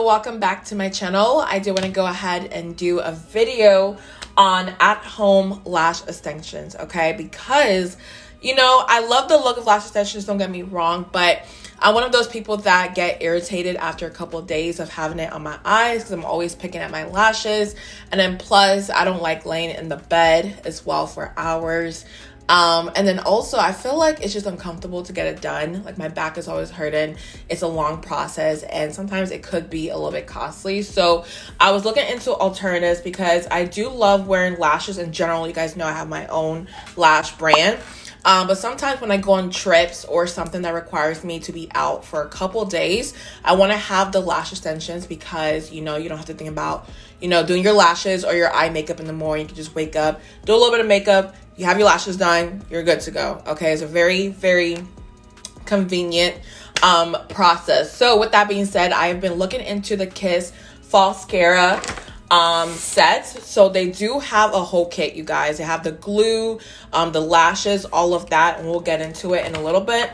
welcome back to my channel. I do want to go ahead and do a video on at-home lash extensions, okay? Because, you know, I love the look of lash extensions, don't get me wrong, but I'm one of those people that get irritated after a couple of days of having it on my eyes because I'm always picking at my lashes. And then plus, I don't like laying in the bed as well for hours. And then also I feel like it's just uncomfortable to get it done. Like my back is always hurting. It's a long process and sometimes it could be a little bit costly. So I was looking into alternatives because I do love wearing lashes in general. You guys know I have my own lash brand. But sometimes when I go on trips or something that requires me to be out for a couple days, I want to have the lash extensions because, you know, you don't have to think about, you know, doing your lashes or your eye makeup in the morning. You can just wake up, do a little bit of makeup, you have your lashes done, you're good to go. Okay, it's a very, very convenient process. So with that being said, I have been looking into the Kiss Foscara sets. So they do have a whole kit, you guys. They have the glue, the lashes, all of that, and we'll get into it in a little bit.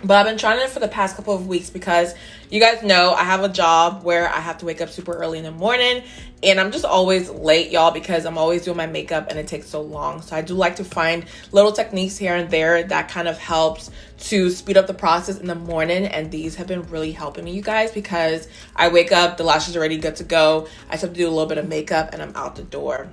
But I've been trying it for the past couple of weeks because you guys know I have a job where I have to wake up super early in the morning and I'm just always late, y'all, because I'm always doing my makeup and it takes so long. So I do like to find little techniques here and there that kind of helps to speed up the process in the morning, and these have been really helping me, you guys, because I wake up, the lashes are already good to go. I just have to do a little bit of makeup and I'm out the door.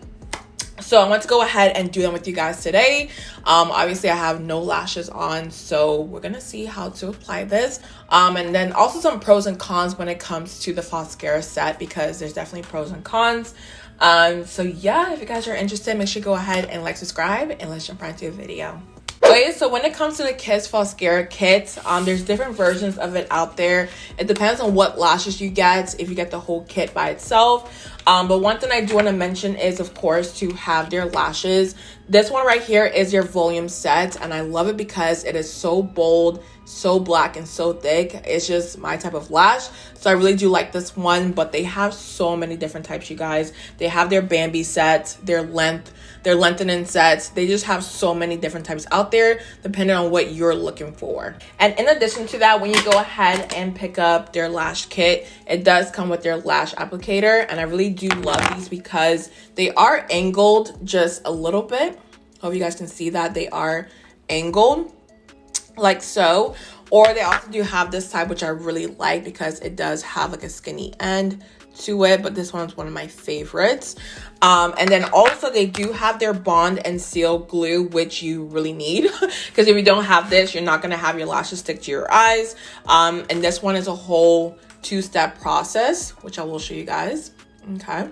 So I want to go ahead and do them with you guys today. Obviously I have no lashes on, so we're gonna see how to apply this. And then also some pros and cons when it comes to the Foscara set, because there's definitely pros and cons. So yeah, if you guys are interested, make sure you go ahead and like, subscribe, and let's jump right into the video. Okay, so when it comes to the Kiss Foscara kit, there's different versions of it out there. It depends on what lashes you get, if you get the whole kit by itself. But one thing I do want to mention is, of course, to have their lashes. This one right here is your volume set, and I love it because it is so bold, so black, and so thick. It's just my type of lash, so I really do like this one. But they have so many different types, you guys. They have their Bambi set, their lengthening sets. They just have so many different types out there depending on what you're looking for. And in addition to that, when you go ahead and pick up their lash kit, it does come with their lash applicator, and I really do love these because they are angled just a little bit. Hope you guys can see that they are angled like so. Or they also do have this type, which I really like because it does have like a skinny end to it, but this one's one of my favorites. And then also they do have their bond and seal glue, which you really need because if you don't have this, you're not going to have your lashes stick to your eyes. And this one is a whole two-step process, which I will show you guys. Okay.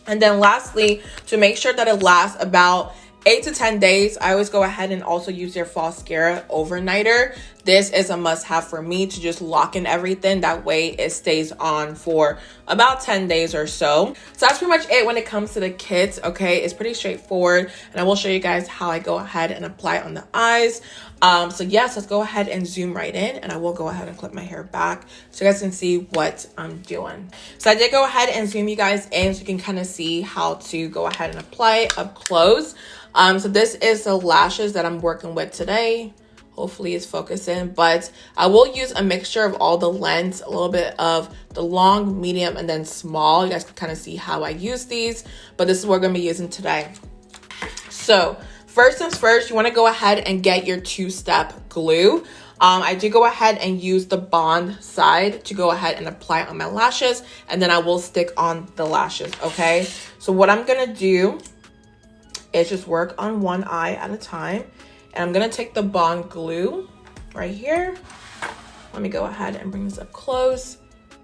And then lastly, to make sure that it lasts about 8 to 10 days, I always go ahead and also use their Foscara Overnighter. This is a must-have for me to just lock in everything. That way it stays on for about 10 days or so. So that's pretty much it when it comes to the kits, okay? It's pretty straightforward, and I will show you guys how I go ahead and apply it on the eyes. So yes, let's go ahead and zoom right in, and I will go ahead and clip my hair back so you guys can see what I'm doing. So I did go ahead and zoom you guys in so you can kind of see how to go ahead and apply it up close. So this is the lashes that I'm working with today. Hopefully it's focusing, but I will use a mixture of all the lengths, a little bit of the long, medium, and then small. You guys can kind of see how I use these, but this is what we're going to be using today. So first things first, you want to go ahead and get your two-step glue. I do go ahead and use the bond side to go ahead and apply it on my lashes, and then I will stick on the lashes, okay? So what I'm going to do is just work on one eye at a time. And I'm going to take the bond glue right here. Let me go ahead and bring this up close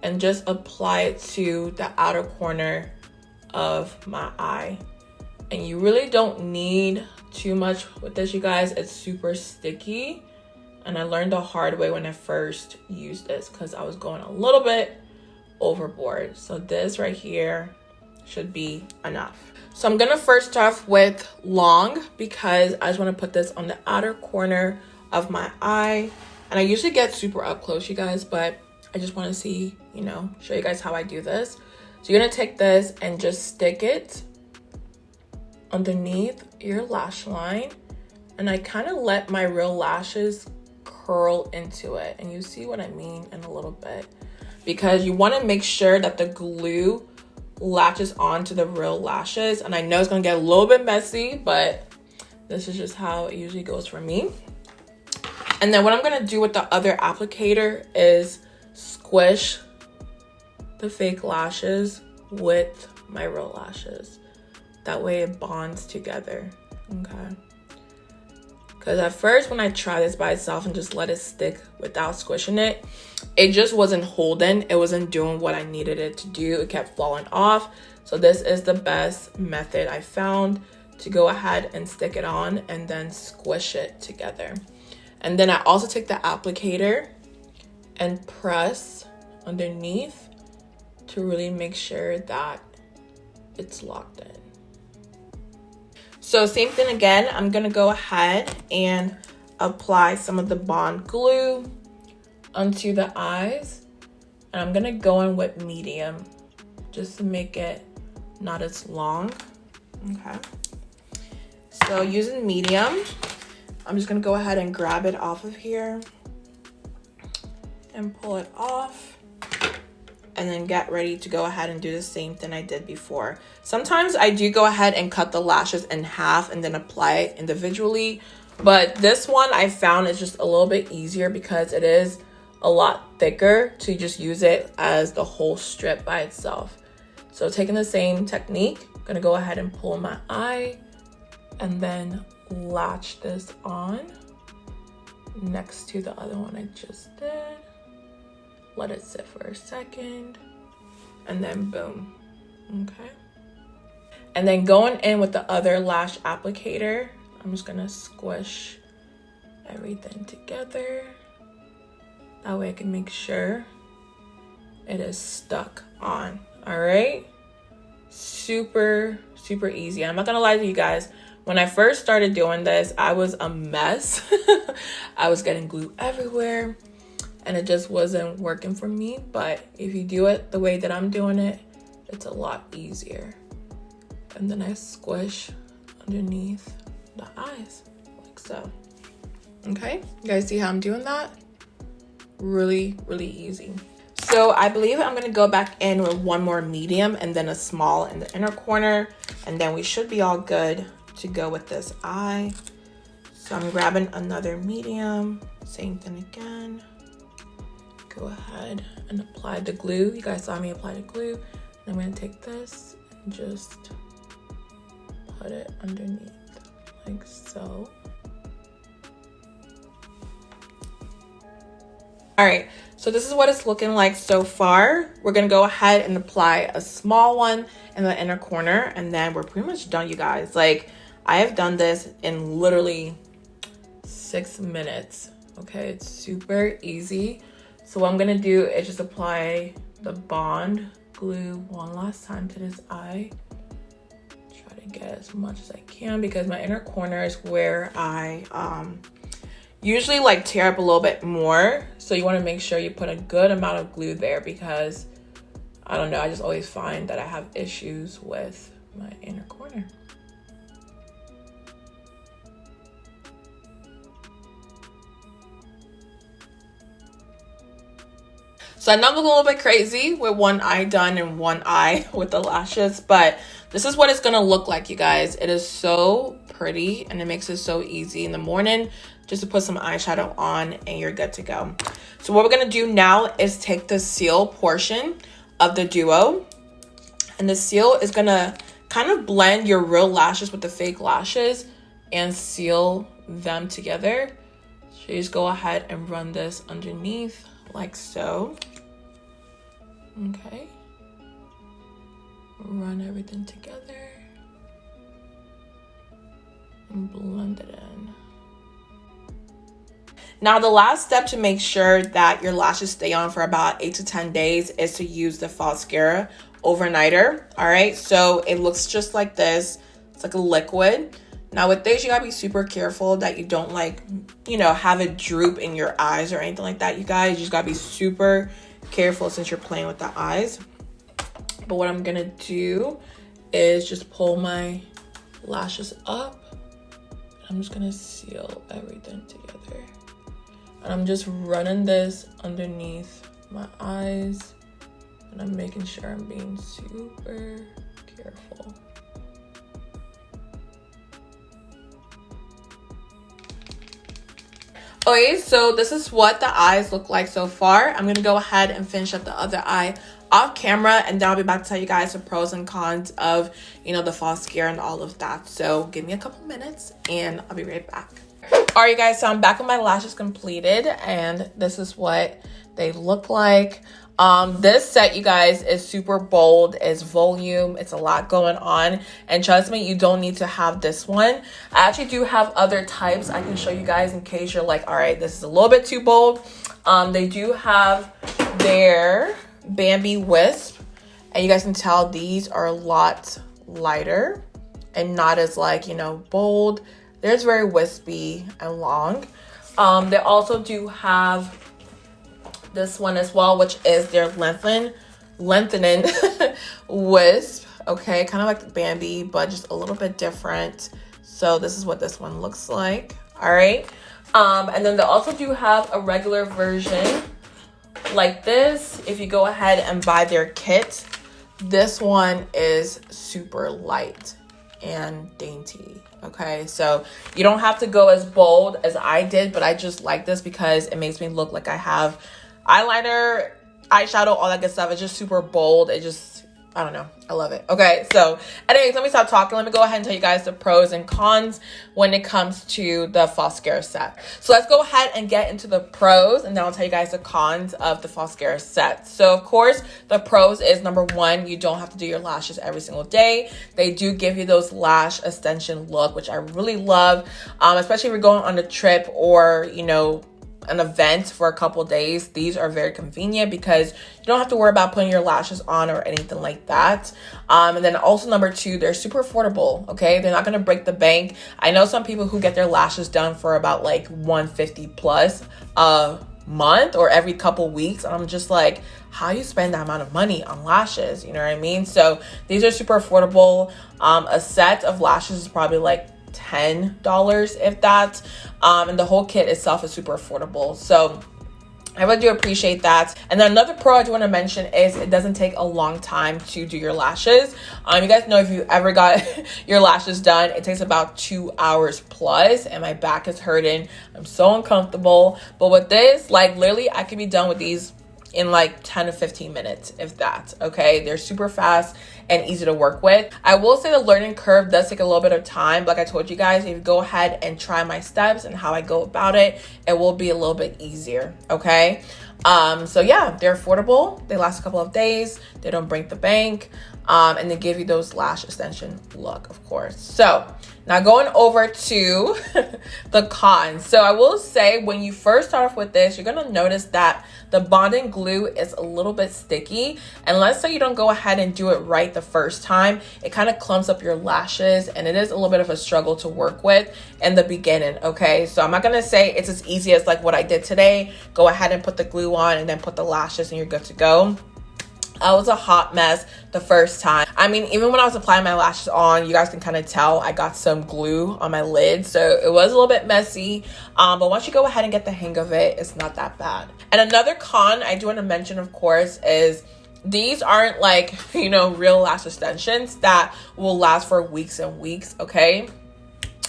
and just apply it to the outer corner of my eye. And you really don't need too much with this, you guys. It's super sticky. And I learned the hard way when I first used this because I was going a little bit overboard. So this right here should be enough. So I'm going to first start off with long because I just want to put this on the outer corner of my eye. And I usually get super up close, you guys, but I just want to see, you know, show you guys how I do this. So you're going to take this and just stick it underneath your lash line. And I kind of let my real lashes curl into it. And you see what I mean in a little bit. because you want to make sure that the glue latches onto the real lashes. And I know it's going to get a little bit messy, but this is just how it usually goes for me. And then what I'm going to do with the other applicator is squish the fake lashes with my real lashes. That way it bonds together, okay? Because at first when I tried this by itself and just let it stick without squishing it, it just wasn't holding. It wasn't doing what I needed it to do. It kept falling off. So this is the best method I found to go ahead and stick it on and then squish it together. And then I also take the applicator and press underneath to really make sure that it's locked in. So same thing again, I'm gonna go ahead and apply some of the Bond glue onto the eyes. And I'm gonna go in with medium just to make it not as long, okay? So using medium, I'm just gonna go ahead and grab it off of here and pull it off. And then get ready to go ahead and do the same thing I did before. Sometimes I do go ahead and cut the lashes in half and then apply it individually. But this one I found is just a little bit easier because it is a lot thicker to just use it as the whole strip by itself. So taking the same technique, I'm gonna go ahead and pull my eye and then latch this on next to the other one I just did. Let it sit for a second, and then boom, okay? And then going in with the other lash applicator, I'm just gonna squish everything together. That way I can make sure it is stuck on, all right? Super, super easy. I'm not gonna lie to you guys. When I first started doing this, I was a mess. I was getting glue everywhere. And it just wasn't working for me. But if you do it the way that I'm doing it, it's a lot easier. And then I squish underneath the eyes, like so. Okay, you guys see how I'm doing that? Really, really easy. So I believe I'm gonna go back in with one more medium and then a small in the inner corner. And then we should be all good to go with this eye. So I'm grabbing another medium, same thing again. Go ahead and apply the glue. You guys saw me apply the glue. And I'm gonna take this and just put it underneath, like so. All right, so this is what it's looking like so far. We're gonna go ahead and apply a small one in the inner corner, and then we're pretty much done, you guys. Like, I have done this in literally 6 minutes, okay? It's super easy. So what I'm gonna do is just apply the Bond glue one last time to this eye. Try to get as much as I can because my inner corner is where I usually like tear up a little bit more. So you wanna make sure you put a good amount of glue there because I don't know, I just always find that I have issues with my inner corner. So I know I'm a little bit crazy with one eye done and one eye with the lashes, but this is what it's gonna look like, you guys. It is so pretty and it makes it so easy in the morning just to put some eyeshadow on and you're good to go. So what we're gonna do now is take the seal portion of the duo, and the seal is gonna kind of blend your real lashes with the fake lashes and seal them together. So you just go ahead and run this underneath like so. Okay, run everything together and blend it in. Now the last step to make sure that your lashes stay on for about 8 to 10 days is to use the Foscara Overnighter. All right, so it looks just like this. It's like a liquid. Now with this, you gotta be super careful that you don't like, you know, have it droop in your eyes or anything like that, you guys. You just gotta be super careful since you're playing with the eyes. But what I'm gonna do is just pull my lashes up. I'm just gonna seal everything together. And I'm just running this underneath my eyes And I'm making sure I'm being super careful. Okay, so this is what the eyes look like so far. I'm gonna go ahead and finish up the other eye off camera, and then I'll be back to tell you guys the pros and cons of, you know, the Foscara and all of that. So give me a couple minutes and I'll be right back. All right, guys, so I'm back with my lashes completed, and this is what they look like. This set, you guys, is super bold, it's volume, it's a lot going on, and trust me, you don't need to have this one. I actually do have other types I can show you guys in case you're like, all right, this is a little bit too bold. They do have their Bambi Wisp, and you guys can tell these are a lot lighter and not as, like, you know, bold. They're very wispy and long. They also do have this one as well, which is their lengthening wisp. Okay, kind of like the Bambi, but just a little bit different. So this is what this one looks like. All right. And then they also do have a regular version like this. If you go ahead and buy their kit, this one is super light and dainty. Okay, so you don't have to go as bold as I did, but I just like this because it makes me look like I have eyeliner, eyeshadow, all that good stuff. It's just super bold. It just, I don't know, I love it. Okay, so anyways, let me stop talking. Let me go ahead and tell you guys the pros and cons when it comes to the Foscara set. So let's go ahead and get into the pros, and then I'll tell you guys the cons of the Foscara set. So of course, the pros is, number one, you don't have to do your lashes every single day. They do give you those lash extension look, which I really love, especially if you're going on a trip or, you know, an event for a couple days. These are very convenient because you don't have to worry about putting your lashes on or anything like that. And then also, number two, they're super affordable. Okay, they're not going to break the bank. I know some people who get their lashes done for about like $150 plus a month or every couple weeks, and I'm just like, how you spend that amount of money on lashes? You know what I mean? So these are super affordable. A set of lashes is probably like $10, if that, and the whole kit itself is super affordable. So I really do appreciate that. And then another pro I do want to mention is it doesn't take a long time to do your lashes. You guys know, if you ever got your lashes done, it takes about 2 hours plus, and my back is hurting. I'm so uncomfortable. But with this, like, literally I could be done with these in like 10 to 15 minutes, if that. Okay, they're super fast and easy to work with. I will say the learning curve does take a little bit of time. Like I told you guys, if you go ahead and try my steps and how I go about it, it will be a little bit easier. Okay, so yeah, they're affordable, they last a couple of days, they don't break the bank, and they give you those lash extension look, of course. So now going over to the cons. So I will say, when you first start off with this, you're gonna notice that the bonding glue is a little bit sticky. And let's say you don't go ahead and do it right the first time, it kind of clumps up your lashes, and it is a little bit of a struggle to work with in the beginning. Okay, so I'm not gonna say it's as easy as like what I did today. Go ahead and put the glue on and then put the lashes and you're good to go. I was a hot mess the first time. I mean, even when I was applying my lashes on, you guys can kind of tell I got some glue on my lid. So it was a little bit messy. But once you go ahead and get the hang of it, it's not that bad. And another con I do want to mention, of course, is these aren't like, you know, real lash extensions that will last for weeks and weeks, okay?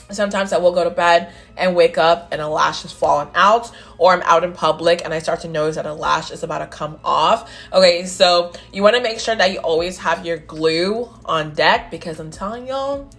Sometimes I will go to bed and wake up and a lash has fallen out, or I'm out in public and I start to notice that a lash is about to come off. Okay, so you want to make sure that you always have your glue on deck, because I'm telling y'all,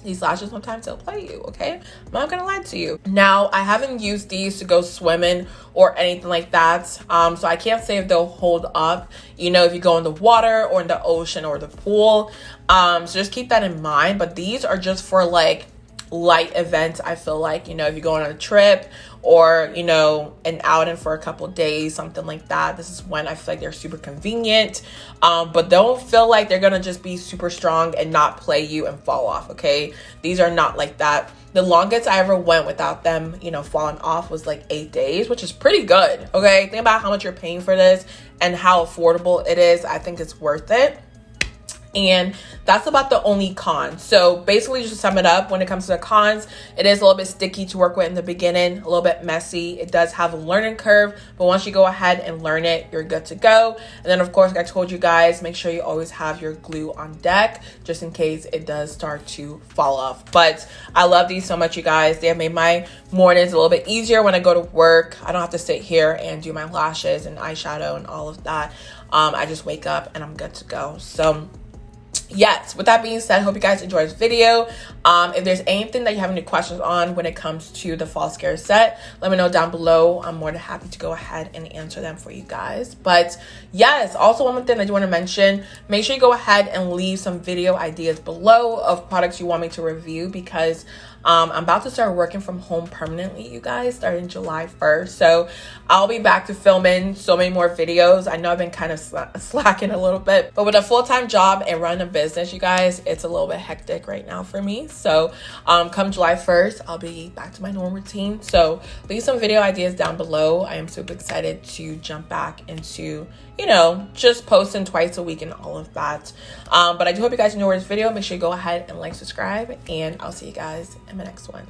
these lashes sometimes they'll play you, okay? I'm not gonna lie to you. Now, I haven't used these to go swimming or anything like that, so I can't say if they'll hold up, you know, if you go in the water or in the ocean or the pool. So just keep that in mind. But these are just for like light events. I feel like, you know, if you're going on a trip or, you know, an outing for a couple days, something like that, this is when I feel like they're super convenient. But don't feel like they're gonna just be super strong and not play you and fall off, okay? These are not like that. The longest I ever went without them, you know, falling off was like 8 days, which is pretty good, okay? Think about how much you're paying for this and how affordable it is. I think it's worth it. And that's about the only con. So basically, just to sum it up, when it comes to the cons, it is a little bit sticky to work with in the beginning, a little bit messy. It does have a learning curve, but once you go ahead and learn it, you're good to go. And then of course, like I told you guys, make sure you always have your glue on deck just in case it does start to fall off. But I love these so much, you guys. They have made my mornings a little bit easier when I go to work. I don't have to sit here and do my lashes and eyeshadow and all of that. I just wake up and I'm good to go. So yes, with that being said, I hope you guys enjoyed this video. If there's anything that you have any questions on when it comes to the Foscara set, let me know down below. I'm more than happy to go ahead and answer them for you guys. But yes, also one more thing I do want to mention, make sure you go ahead and leave some video ideas below of products you want me to review, because I'm about to start working from home permanently, you guys, starting July 1st. So I'll be back to filming so many more videos. I know I've been kind of slacking a little bit, but with a full-time job and running a business, you guys, it's a little bit hectic right now for me. So come July 1st, I'll be back to my normal routine. So leave some video ideas down below. I am super excited to jump back into, you know, just posting twice a week and all of that. But I do hope you guys enjoyed this video. Make sure you go ahead and like, subscribe, and I'll see you guys in the next one.